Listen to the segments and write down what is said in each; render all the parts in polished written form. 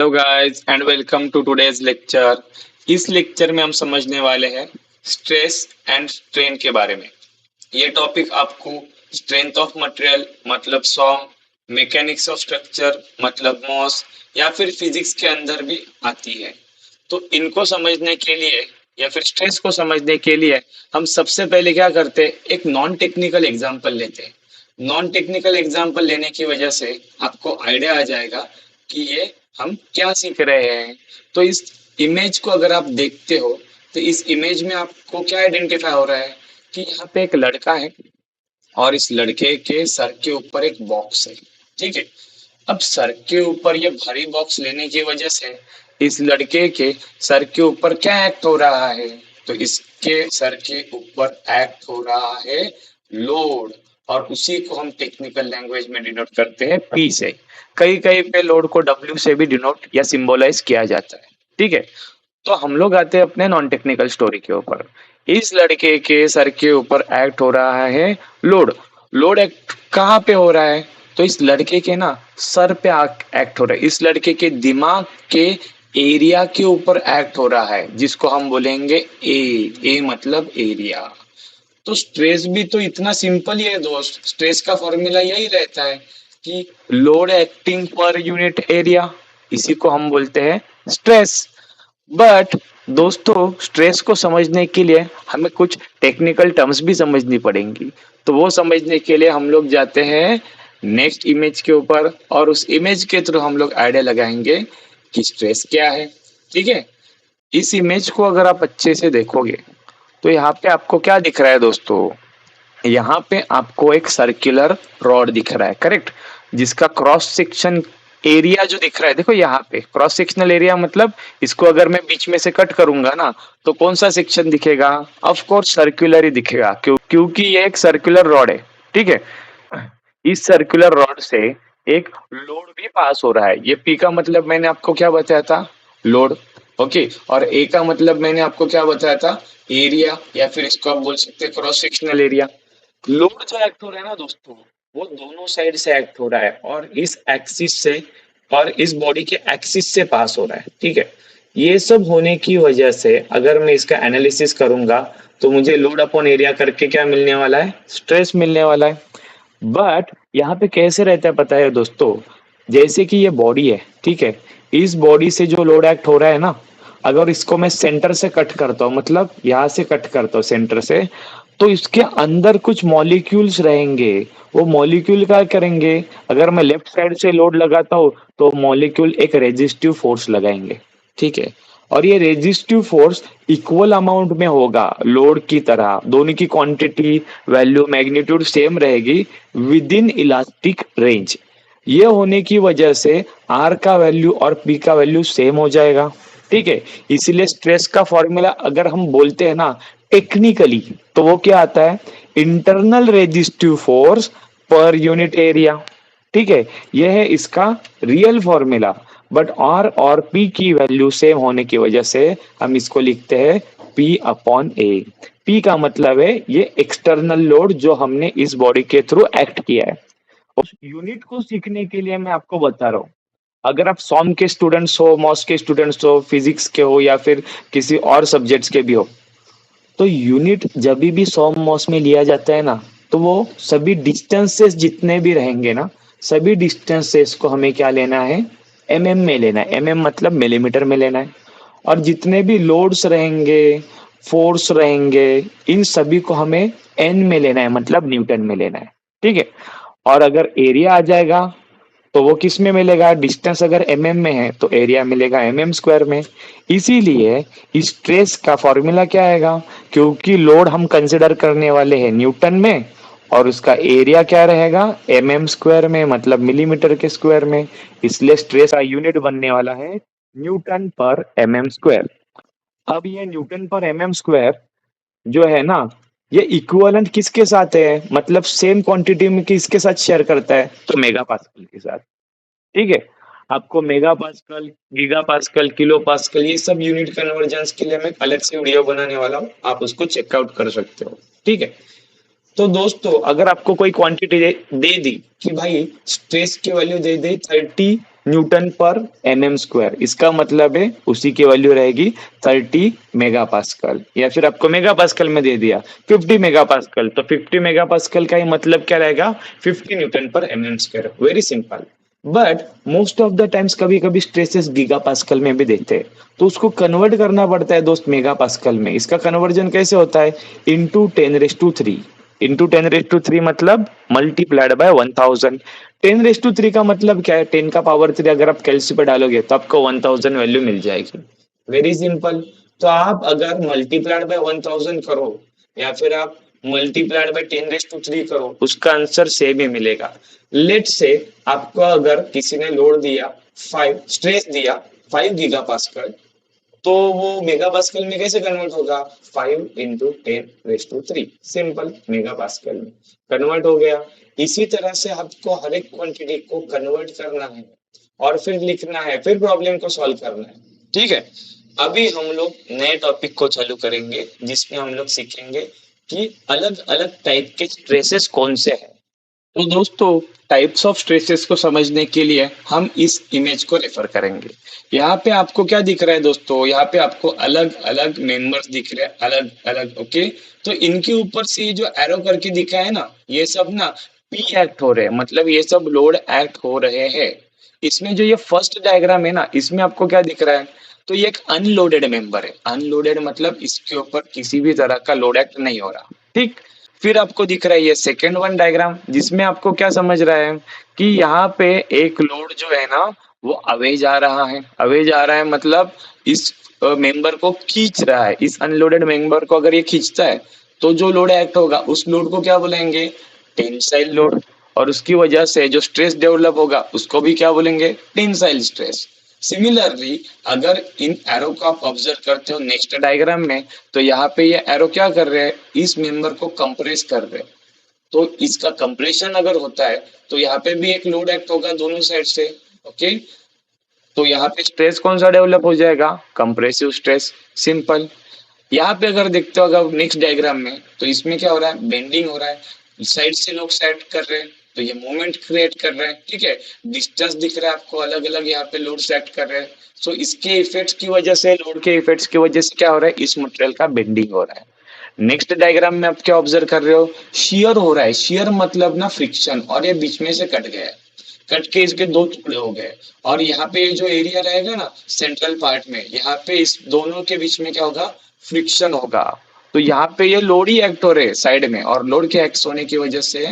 Hello guys and welcome to today's lecture. इस lecture में हम समझने वाले हैं स्ट्रेस एंड स्ट्रेन के बारे में। ये टॉपिक आपको स्ट्रेंथ ऑफ मटेरियल मतलब सॉम, मैकेनिक्स ऑफ स्ट्रक्चर मतलब मॉस या फिर फिजिक्स के अंदर भी आती है। तो इनको समझने के लिए या फिर स्ट्रेस को समझने के लिए हम सबसे पहले क्या करते हैं, एक नॉन टेक्निकल एग्जांपल लेते हैं। नॉन टेक्निकल एग्जांपल लेने की वजह से आपको आइडिया आ जाएगा कि ये हम क्या सीख रहे हैं। तो इस इमेज को अगर आप देखते हो तो इस इमेज में आपको क्या आइडेंटिफाई हो रहा है कि यहाँ पे एक लड़का है और इस लड़के के सर के ऊपर एक बॉक्स है। ठीक है। अब सर के ऊपर ये भारी बॉक्स लेने की वजह से इस लड़के के सर के ऊपर क्या एक्ट हो रहा है, तो इसके सर के ऊपर एक्ट हो रहा है लोड। और उसी को हम टेक्निकल लैंग्वेज में डिनोट करते हैं पी से। कई कई पे लोड को डब्ल्यू से भी डिनोट या सिंबलाइज किया जाता है। ठीक है। तो हम लोग आते हैं अपने नॉन टेक्निकल स्टोरी के ऊपर। इस लड़के के सर के ऊपर एक्ट हो रहा है लोड। लोड एक्ट कहाँ पे हो रहा है, तो इस लड़के के ना सर पे एक्ट हो रहा है। इस लड़के के दिमाग के एरिया के ऊपर एक्ट हो रहा है, जिसको हम बोलेंगे ए मतलब एरिया। तो स्ट्रेस भी तो इतना सिंपल ही है दोस्त। स्ट्रेस का फॉर्मूला यही रहता है कि load acting per unit area, इसी को हम बोलते हैं स्ट्रेस। बट दोस्तों, स्ट्रेस को समझने के लिए हमें कुछ टेक्निकल टर्म्स भी समझनी पड़ेंगी। तो वो समझने के लिए हम लोग जाते हैं नेक्स्ट इमेज के ऊपर और उस इमेज के थ्रू हम लोग आइडिया लगाएंगे कि स्ट्रेस क्या है। ठीक है। इस इमेज को अगर आप अच्छे से देखोगे तो यहाँ पे आपको क्या दिख रहा है दोस्तों, यहाँ पे आपको एक सर्कुलर रॉड दिख रहा है, करेक्ट। जिसका क्रॉस सेक्शन एरिया जो दिख रहा है, देखो यहाँ पे क्रॉस सेक्शनल एरिया मतलब इसको अगर मैं बीच में से कट करूंगा ना तो कौन सा सेक्शन दिखेगा, ऑफ कोर्स सर्कुलर ही दिखेगा, क्योंकि ये एक सर्कुलर रॉड है। ठीक है। इस सर्कुलर रॉड से एक लोड भी पास हो रहा है। ये पी का मतलब मैंने आपको क्या बताया था, लोड। ओके। और ए का मतलब मैंने आपको क्या बताया था, एरिया, या फिर इसको आप बोल सकते हैं क्रॉस सेक्शनल एरिया। लोड जो एक्ट हो रहा है ना दोस्तों, वो दोनों साइड से एक्ट हो रहा है और इस एक्सिस से और इस बॉडी के एक्सिस से पास हो रहा है। ठीक है। ये सब होने की वजह से अगर मैं इसका एनालिसिस करूंगा तो मुझे लोड अपॉन एरिया करके क्या मिलने वाला है, स्ट्रेस मिलने वाला है। बट यहाँ पे कैसे रहता है पता है दोस्तों, जैसे कि ये बॉडी है, ठीक है। इस बॉडी से जो लोड एक्ट हो रहा है ना, अगर इसको मैं सेंटर से कट करता हूँ, मतलब यहाँ से कट करता हूँ सेंटर से, तो इसके अंदर कुछ मॉलिक्यूल्स रहेंगे। वो मॉलिक्यूल क्या करेंगे, अगर मैं लेफ्ट साइड से लोड लगाता हूँ तो मॉलिक्यूल एक रेजिस्टिव फोर्स लगाएंगे। ठीक है। और ये रेजिस्टिव फोर्स इक्वल अमाउंट में होगा लोड की तरह, दोनों की क्वांटिटी वैल्यू मैग्नीट्यूड सेम रहेगी विद इन इलास्टिक रेंज। ये होने की वजह से आर का वैल्यू और पी का वैल्यू सेम हो जाएगा। ठीक है। इसीलिए स्ट्रेस का फॉर्मूला अगर हम बोलते हैं ना टेक्निकली, तो वो क्या आता है, internal resistive force per unit area. ठीक है। यह है इसका रियल फॉर्मूला। बट आर और पी की वैल्यू सेम होने की वजह से हम इसको लिखते हैं पी अपॉन ए। पी का मतलब है ये एक्सटर्नल लोड जो हमने इस बॉडी के थ्रू एक्ट किया है। उस यूनिट को सीखने के लिए मैं आपको बता रहा हूँ, अगर आप सॉम के स्टूडेंट्स हो, मॉस के स्टूडेंट्स हो, फिजिक्स के हो या फिर किसी और सब्जेक्ट्स के भी हो, तो यूनिट जब भी सॉम मॉस में लिया जाता है ना, तो वो सभी डिस्टेंसेस जितने भी रहेंगे ना, सभी डिस्टेंसेस को हमें क्या लेना है, एमएम में लेना है। एमएम मतलब मिलीमीटर में लेना है। और जितने भी लोड्स रहेंगे, फोर्स रहेंगे, इन सभी को हमें एन में लेना है, मतलब न्यूटन में लेना है। ठीक है। और अगर एरिया आ जाएगा तो वो किस में मिलेगा, डिस्टेंस अगर एमएम में है तो एरिया मिलेगा एमएम स्क्वायर में। इसीलिए स्ट्रेस का फॉर्मूला क्या आएगा, क्योंकि लोड हम कंसिडर करने वाले हैं न्यूटन में और उसका एरिया क्या रहेगा, एमएम स्क्वायर में, मतलब मिलीमीटर के स्क्वायर में। इसलिए स्ट्रेस का यूनिट बनने वाला है न्यूटन पर एमएम स्क्वायर। अब ये न्यूटन पर एमएम स्क्वायर जो है ना, ये इक्विवेलेंट किसके साथ है, मतलब सेम क्वांटिटी में किसके साथ शेयर करता है, तो मेगा पास्कल के साथ। ठीक है। आपको mega pascal, giga pascal, kilo pascal, ये सब यूनिट कन्वर्जेंस के लिए मैं अलग से वीडियो बनाने वाला हूँ, आप उसको चेकआउट कर सकते हो। ठीक है। तो दोस्तों, अगर आपको कोई क्वांटिटी दे दी कि भाई स्ट्रेस की वैल्यू दे दी 30 न्यूटन पर एनएम स्क्वायर, इसका मतलब है उसी की वैल्यू रहेगी 30 मेगा पास्कल, या फिर आपको मेगा पास्कल में दे दिया 50 मेगा पास्कल, तो 50 मेगा पास्कल का ही मतलब क्या रहेगा, 50 न्यूटन पर MM square. Very simple. But most of the times कभी कभी स्ट्रेसेस गीगा पास्कल में भी देते हैं, तो उसको कन्वर्ट करना पड़ता है दोस्त मेगा पास्कल में। इसका कन्वर्जन कैसे होता है, इंटू 10⁻³ इंटू 10⁻³ मतलब मल्टीप्लाइड बाय 1000। 10⁻³ का मतलब क्या है, 10 का पावर 3 अगर आप कैलसी पे डालोगे तो आपको 1000 वैल्यू मिल जाएगी। Very simple. तो आप अगर मल्टीप्लाइड बाय 1000 करो या फिर आप मल्टीप्लाइड बाय 10⁻³ करो, उसका आंसर सेम ही मिलेगा। लेट से आपको अगर किसी ने लोड दिया 5, स्ट्रेस दिया 5 गीगा पास्कल, तो वो मेगा पास्कल में कैसे कन्वर्ट होगा, 5 इंटू 10⁻³, सिंपल, मेगा पास्कल में कन्वर्ट हो गया। इसी तरह से आपको हर एक क्वांटिटी को कन्वर्ट करना है और फिर लिखना है, फिर प्रॉब्लम को सॉल्व करना है। ठीक है, अभी हम लोग नए टॉपिक को चालू करेंगे जिसमें हम लोग सीखेंगे कि अलग अलग टाइप के स्ट्रेसेस कौन से हैं। तो दोस्तों, टाइप्स ऑफ स्ट्रेसेस को समझने के लिए हम इस इमेज को रेफर करेंगे। यहाँ पे आपको क्या दिख रहा है दोस्तों, यहाँ पे आपको अलग अलग मेंबर्स दिख रहे हैं, अलग अलग। ओके, तो इनके ऊपर से ये जो एरो करके दिखा है ना, ये सब ना पी एक्ट हो रहे हैं, मतलब ये सब लोड एक्ट हो रहे हैं। इसमें जो ये फर्स्ट डायग्राम है ना, इसमें आपको क्या दिख रहा है, तो ये एक अनलोडेड मेंबर है। अनलोडेड मतलब इसके ऊपर किसी भी तरह का लोड एक्ट नहीं हो रहा। ठीक, फिर आपको दिख रहा है ये सेकेंड वन डायग्राम, जिसमें आपको क्या समझ रहा है कि यहाँ पे एक लोड जो है ना वो अवे जा रहा है। अवे जा रहा है मतलब इस मेंबर को खींच रहा है। इस अनलोडेड मेंबर को अगर ये खींचता है तो जो लोड एक्ट होगा उस लोड को क्या बोलेंगे, टेंसाइल लोड। और उसकी वजह से जो स्ट्रेस डेवलप होगा उसको भी क्या बोलेंगे, टेंसाइल स्ट्रेस। सिमिलरली अगर इन एरो को आप ऑब्जर्व करते हो नेक्स्ट डायग्राम में, तो यहाँ पे ये एरो क्या कर रहे हैं, इस मेंबर को कंप्रेस कर रहे हैं। तो इसका कंप्रेशन अगर होता है तो यहाँ पे भी एक लोड एक्ट होगा दोनों साइड से। ओके, तो यहाँ पे स्ट्रेस कौन सा डेवलप हो जाएगा, कंप्रेसिव स्ट्रेस। सिंपल। यहाँ पे अगर देखते हो अगर नेक्स्ट डायग्राम में, तो इसमें क्या हो रहा है, बेंडिंग हो रहा है, साइड से लोग सेट कर रहे हैं, तो ये मोमेंट क्रिएट कर रहे हैं। ठीक है, डिस्टेंस दिख रहा है आपको, अलग अलग यहाँ पे लोड सेट कर रहे हैं। सो इसके इफेक्ट्स की वजह से, लोड के इफेक्ट्स की वजह से क्या हो रहा है, इस मटेरियल का बेंडिंग हो रहा है। नेक्स्ट डायग्राम में आप क्या ऑब्जर्व कर रहे हो, शियर हो रहा है। शियर मतलब ना फ्रिक्शन, और ये बीच में से कट गया है, कट के इसके दो टुकड़े हो गए। और यहाँ पे जो एरिया रहेगा ना सेंट्रल पार्ट में, यहाँ पे इस दोनों के बीच में क्या होगा, फ्रिक्शन होगा। तो यहाँ पे ये लोड ही एक्ट हो रहे हैं साइड में, और लोड के एक्ट होने की वजह से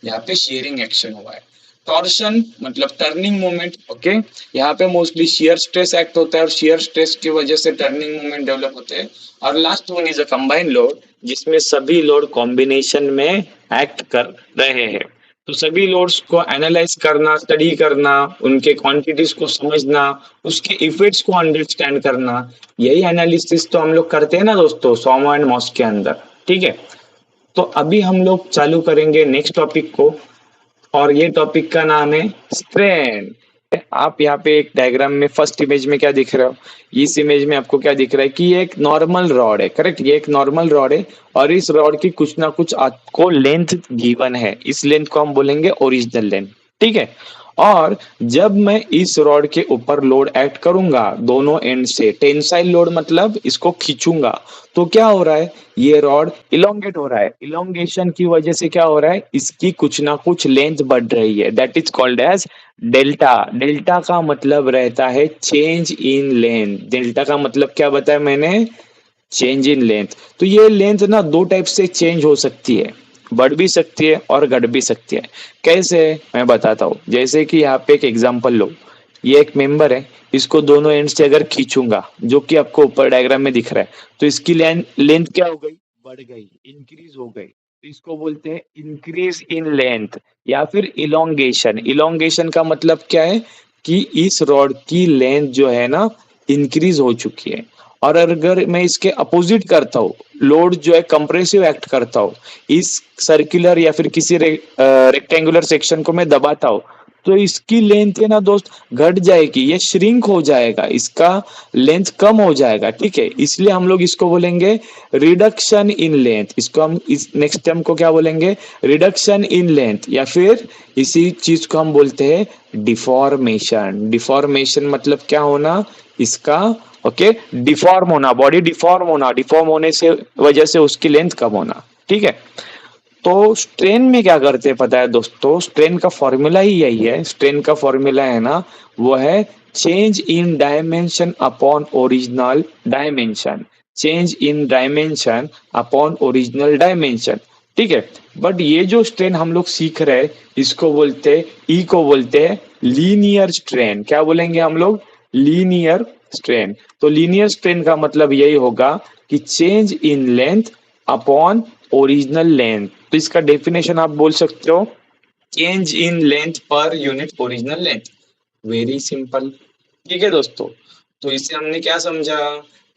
यहाँ पे शेयरिंग एक्शन हुआ है। टॉर्शन मतलब टर्निंग मोमेंट। ओके, यहाँ पे मोस्टली शियर स्ट्रेस एक्ट होता है, और शियर स्ट्रेस की वजह से टर्निंग मोमेंट डेवलप होते हैं। और last one is a combined load, जिसमें सभी लोड कॉम्बिनेशन में एक्ट कर रहे हैं। तो सभी लोड्स को एनालाइज करना, स्टडी करना, उनके क्वांटिटीज को समझना, उसके इफेक्ट्स को अंडरस्टैंड करना, यही एनालिसिस तो हम लोग करते हैं ना दोस्तों सोमो एंड मॉस के अंदर। ठीक है, तो अभी हम लोग चालू करेंगे नेक्स्ट टॉपिक को, और ये टॉपिक का नाम है स्ट्रेन। आप यहाँ पे एक डायग्राम में फर्स्ट इमेज में क्या दिख रहा हो, इस इमेज में आपको क्या दिख रहा है कि ये एक नॉर्मल रॉड है। करेक्ट, ये एक नॉर्मल रॉड है, और इस रॉड की कुछ ना कुछ आपको लेंथ गिवन है। इस लेंथ को हम बोलेंगे ओरिजिनल लेंथ। ठीक है, और जब मैं इस रॉड के ऊपर लोड एक्ट करूंगा दोनों एंड से, टेंसाइल लोड मतलब इसको खींचूंगा, तो क्या हो रहा है, ये रॉड इलोंगेट हो रहा है। इलोंगेशन की वजह से क्या हो रहा है, इसकी कुछ ना कुछ लेंथ बढ़ रही है, that is called as delta. Delta का मतलब रहता है चेंज इन लेंथ। डेल्टा का मतलब क्या बताया मैंने, चेंज इन लेंथ। तो ये लेंथ ना दो टाइप से चेंज हो सकती है, बढ़ भी सकती है और घट भी सकती है। कैसे, मैं बताता हूँ। जैसे कि यहाँ पे एक एग्जांपल लो, ये एक मेंबर है, इसको दोनों एंड से अगर खींचूंगा, जो कि आपको ऊपर डायग्राम में दिख रहा है, तो इसकी लेंथ क्या हो गई, बढ़ गई, इंक्रीज हो गई। तो इसको बोलते हैं इंक्रीज इन लेंथ या फिर इलोंगेशन। इलोंगेशन का मतलब क्या है कि इस रॉड की लेंथ जो है ना इंक्रीज हो चुकी है। और अगर मैं इसके अपोजिट करता हूँ, लोड जो है कंप्रेसिव एक्ट करता हूँ, इस सर्कुलर या फिर किसी रेक्टेंगुलर सेक्शन को मैं दबाता हूँ, तो इसकी लेंथ है ना दोस्त घट जाएगी, ये श्रिंक हो जाएगा, इसका लेंथ कम हो जाएगा, ठीक है। इसलिए हम लोग इसको बोलेंगे रिडक्शन इन लेंथ। इसको हम इस नेक्स्ट टर्म को क्या बोलेंगे, रिडक्शन इन लेंथ, या फिर इसी चीज को हम बोलते हैं डिफॉर्मेशन। डिफॉर्मेशन मतलब क्या होना इसका, ओके, डिफॉर्म होना, बॉडी डिफॉर्म होना, डिफॉर्म होने से वजह से उसकी लेंथ कम होना, ठीक है। तो स्ट्रेन में क्या करते हैं पता है दोस्तों, स्ट्रेन का फॉर्मूला ही यही है। स्ट्रेन का फॉर्मूला है ना, वो है change in dimension upon original dimension. Change in dimension upon original dimension, ठीक है। बट ये जो स्ट्रेन हम लोग सीख रहे हैं इसको बोलते हैं, ई को बोलते हैं लीनियर स्ट्रेन। क्या बोलेंगे हम लोग, लीनियर स्ट्रेन। तो लीनियर स्ट्रेन का मतलब यही होगा कि change in length upon original length. तो इसका डेफिनेशन आप बोल सकते हो change in length per unit original length. Very simple, ठीक है दोस्तों। तो इससे हमने क्या समझा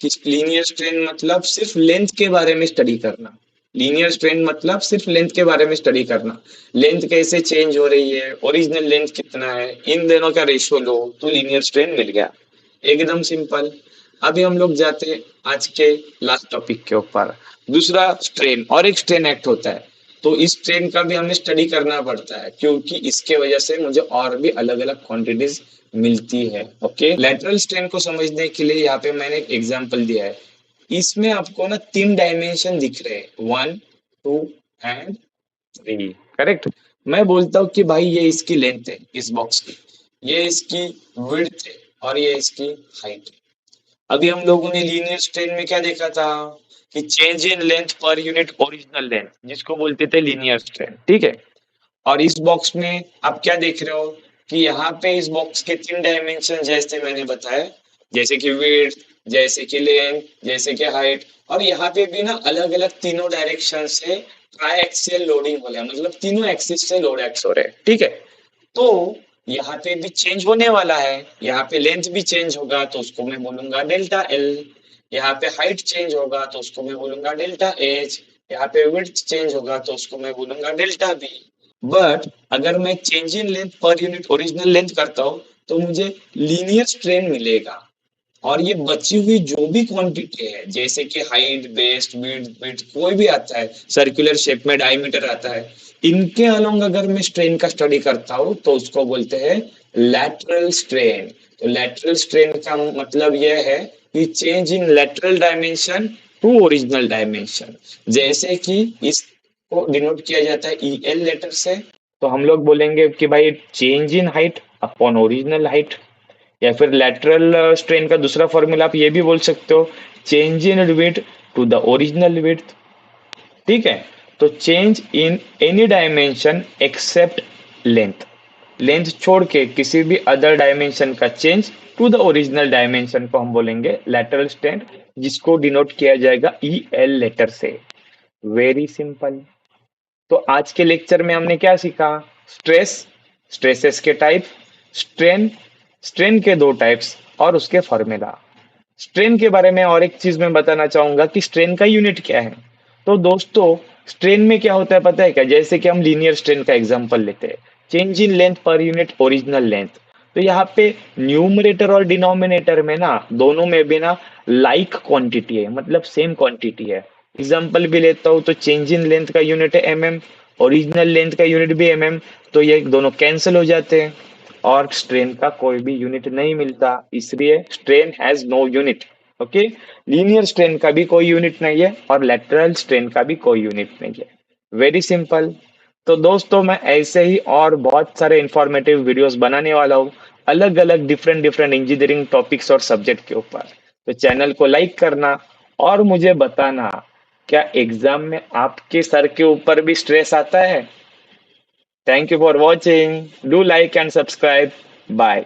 कि लीनियर स्ट्रेन मतलब सिर्फ लेंथ के बारे में स्टडी करना। लीनियर स्ट्रेन मतलब सिर्फ लेंथ के बारे में स्टडी करना, लेंथ कैसे चेंज हो रही है, ओरिजिनल लेंथ कितना है, इन दोनों का रेशियो लो तो लीनियर स्ट्रेन मिल गया, एकदम सिंपल। अभी हम लोग जाते हैं आज के लास्ट टॉपिक के ऊपर। दूसरा स्ट्रेन, और एक स्ट्रेन एक्ट होता है, तो इस स्ट्रेन का भी हमें स्टडी करना पड़ता है क्योंकि इसके वजह से मुझे और भी अलग अलग क्वांटिटीज मिलती है, ओके। लेटरल स्ट्रेन को समझने के लिए यहाँ पे मैंने एक एग्जांपल दिया है। इसमें आपको ना 3 डायमेंशन दिख रहे हैं, 1, 2 एंड 3, करेक्ट। मैं बोलता हूँ कि भाई ये इसकी लेंथ है इस बॉक्स की, ये इसकी विड्थ है और ये इसकी हाइट है। अभी हम लोगों ने लीनियर स्ट्रेन में क्या देखा था कि change in length per unit original length, जिसको बोलते थे लीनियर स्ट्रेन, ठीक है। और इस बॉक्स में आप क्या देख रहे हो कि यहाँ पे इस बॉक्स के 3 डायमेंशन जैसे मैंने बताया, जैसे कि विड्थ, जैसे कि लेंथ, जैसे कि हाइट, और यहाँ पे भी ना अलग अलग तीनों डायरेक्शन से ट्राई एक्सियल लोडिंग हो रहा है, मतलब तीनों एक्सिस से लोड एक्स हो रहे हैं, ठीक है। तो यहाँ पे भी चेंज होने वाला है, यहाँ पे लेंथ भी चेंज होगा तो उसको मैं बोलूंगा डेल्टा एल। यहाँ पे हाइट चेंज होगा तो उसको मैं बोलूंगा डेल्टा एच। यहाँ पे विड्थ चेंज होगा तो उसको मैं बोलूंगा डेल्टा बी। बट अगर मैं change in length per unit original length करता हूँ तो मुझे लीनियर स्ट्रेन मिलेगा। और ये बची हुई जो भी क्वांटिटी है जैसे कि हाइट, बेस, विड्थ कोई भी आता है, सर्कुलर शेप में डायमीटर आता है, इनके अलोंग अगर मैं स्ट्रेन का स्टडी करता हूँ तो उसको बोलते हैं लैटरल स्ट्रेन। तो लैटरल स्ट्रेन का मतलब यह है कि change in lateral dimension to original dimension. जैसे कि इसको डिनोट किया जाता है ई एल लेटर से, तो हम लोग बोलेंगे कि भाई change in height upon original height. या फिर लैटरल स्ट्रेन का दूसरा फॉर्मूला आप ये भी बोल सकते हो change in width to the original width, ठीक है। तो change in any dimension except length, length छोड़ के किसी भी अदर डायमेंशन का change to the original dimension को हम बोलेंगे लैटरल स्ट्रेन, जिसको डिनोट किया जाएगा ई एल लेटर से। Very simple. तो आज के लेक्चर में हमने क्या सीखा, स्ट्रेस, स्ट्रेसेस के टाइप, स्ट्रेन, स्ट्रेन के 2 टाइप्स और उसके फॉर्मूला। स्ट्रेन के बारे में और एक चीज मैं बताना चाहूंगा कि स्ट्रेन का यूनिट क्या है। तो दोस्तों स्ट्रेन में क्या होता है पता है क्या, जैसे कि हम लीनियर स्ट्रेन का एग्जांपल लेते हैं, change in length per unit original length. तो यहाँ पे न्यूमरेटर और डिनोमिनेटर में ना दोनों में भी ना लाइक क्वांटिटी है, मतलब सेम क्वांटिटी है। एग्जांपल भी लेता हूँ तो चेंज इन लेंथ का यूनिट है एमएम, ओरिजिनल लेंथ का यूनिट भी एमएम, तो ये दोनों कैंसिल हो जाते हैं और स्ट्रेन का कोई भी यूनिट नहीं मिलता, इसलिए strain has no unit, okay. Linear strain का भी कोई यूनिट नहीं है और लेटरल स्ट्रेन का भी कोई यूनिट नहीं है। Very simple. तो दोस्तों मैं ऐसे ही और बहुत सारे इंफॉर्मेटिव वीडियोस बनाने वाला हूँ, अलग अलग डिफरेंट डिफरेंट इंजीनियरिंग टॉपिक्स और सब्जेक्ट के ऊपर। तो चैनल को लाइक करना और मुझे बताना क्या एग्जाम में आपके सर के ऊपर भी स्ट्रेस आता है। Thank you for watching. Do like and subscribe. Bye.